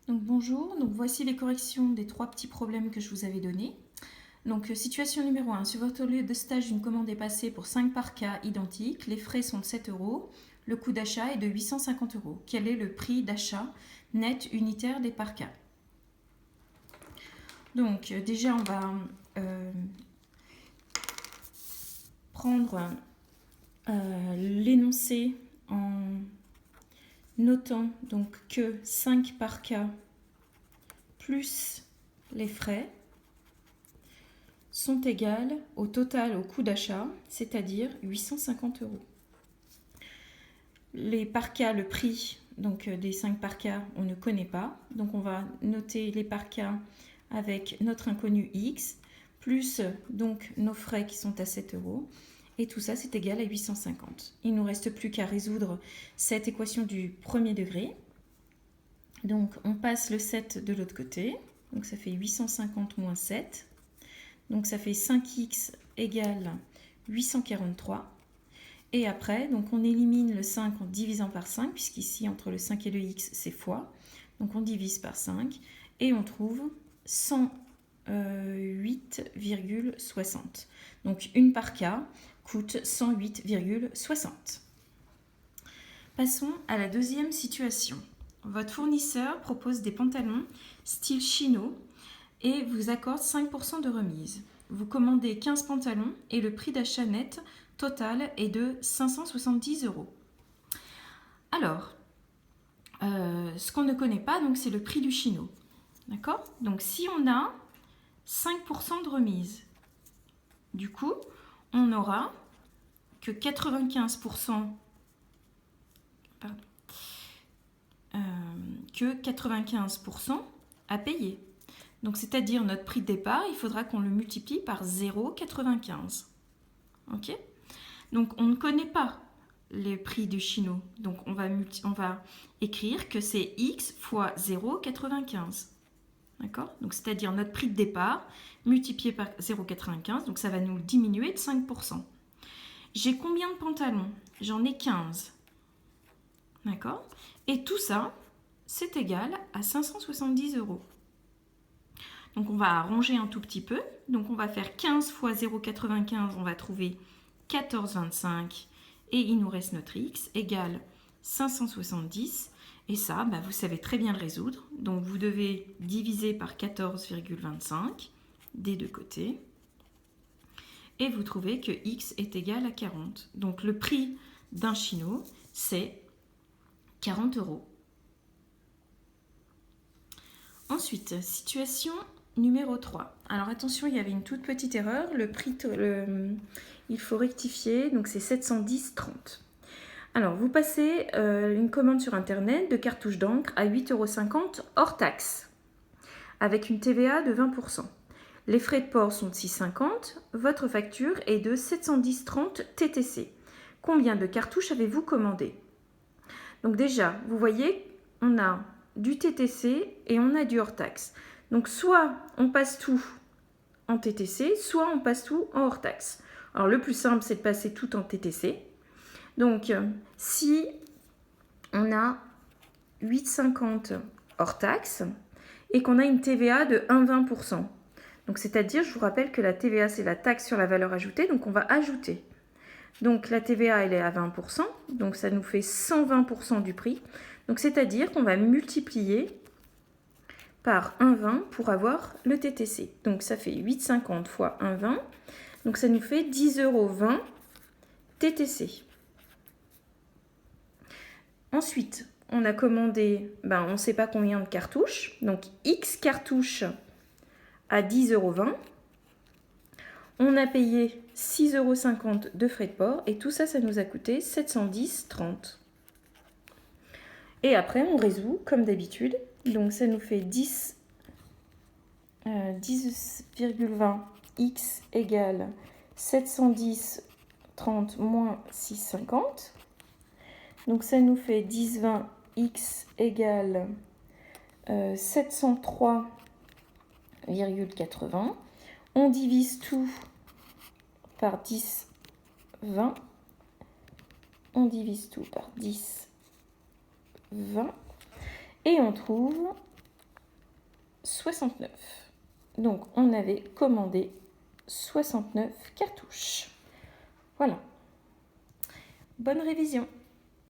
Donc bonjour, donc voici les corrections des trois petits problèmes que je vous avais donnés. Donc situation numéro 1, sur votre lieu de stage, une commande est passée pour 5 parkas identiques, les frais sont de 7 euros, le coût d'achat est de 850 euros. Quel est le prix d'achat net unitaire des parkas? Donc déjà on va prendre l'énoncé en notant donc que 5 parkas plus les frais sont égales au total au coût d'achat, c'est-à-dire 850 euros. Les parkas, le prix donc des 5 parkas, on ne connaît pas. Donc on va noter les parkas avec notre inconnu X, plus donc nos frais qui sont à 7 euros. Et tout ça, c'est égal à 850. Il ne nous reste plus qu'à résoudre cette équation du premier degré. Donc on passe le 7 de l'autre côté. Donc ça fait 850 moins 7. Donc ça fait 5x égale 843. Et après, donc on élimine le 5 en divisant par 5, puisqu'ici, entre le 5 et le x, c'est fois. Donc on divise par 5 et on trouve 108,60. Donc une parka coûte 108,60. Passons à la deuxième situation. Votre fournisseur propose des pantalons style chino et vous accorde 5% de remise. Vous commandez 15 pantalons et le prix d'achat net total est de 570 euros. Alors, ce qu'on ne connaît pas, donc c'est le prix du chino. D'accord? Donc si on a 5% de remise, du coup, on n'aura que 95%, à payer. Donc c'est-à-dire notre prix de départ, il faudra qu'on le multiplie par 0,95. Ok? Donc on ne connaît pas le prix du chino. Donc on va écrire que c'est x fois 0,95. D'accord? Donc c'est-à-dire notre prix de départ multiplié par 0,95. Donc ça va nous diminuer de 5%. J'ai combien de pantalons? J'en ai 15. D'accord? Et tout ça, c'est égal à 570 euros. Donc on va arranger un tout petit peu. Donc on va faire 15 fois 0,95, on va trouver 14,25 et il nous reste notre x égale 570. Et ça, vous savez très bien le résoudre. Donc vous devez diviser par 14,25 des deux côtés. Et vous trouvez que x est égal à 40. Donc le prix d'un chino, c'est 40 euros. Ensuite, situation numéro 3. Alors attention, il y avait une toute petite erreur. Le prix, il faut rectifier, donc c'est 710,30. Alors, vous passez une commande sur Internet de cartouches d'encre à 8,50 € hors taxe, avec une TVA de 20%. Les frais de port sont de 6,50 €. Votre facture est de 710,30 TTC. Combien de cartouches avez-vous commandé? Donc déjà, vous voyez, on a du TTC et on a du hors taxe. Donc soit on passe tout en TTC, soit on passe tout en hors taxe. Alors le plus simple, c'est de passer tout en TTC. Donc si on a 8,50 hors taxe et qu'on a une TVA de 1,20%, donc c'est-à-dire, je vous rappelle que la TVA, c'est la taxe sur la valeur ajoutée, donc on va ajouter. Donc la TVA, elle est à 20%, donc ça nous fait 120% du prix. Donc c'est-à-dire qu'on va multiplier par 1,20 pour avoir le TTC. Donc ça fait 8,50 fois 1,20. Donc ça nous fait 10,20 € TTC. Ensuite, on a commandé, on ne sait pas combien de cartouches. Donc X cartouches à 10,20 €. On a payé 6,50 € de frais de port et tout ça, ça nous a coûté 710,30. Et après, on résout comme d'habitude. Donc ça nous fait 10,20 x égale 710,30 moins 6,50. Donc ça nous fait 10,20 x égale 703,80. On divise tout par 10,20. On divise tout par 10,20. Et on trouve 69. Donc, on avait commandé 69 cartouches. Voilà. Bonne révision.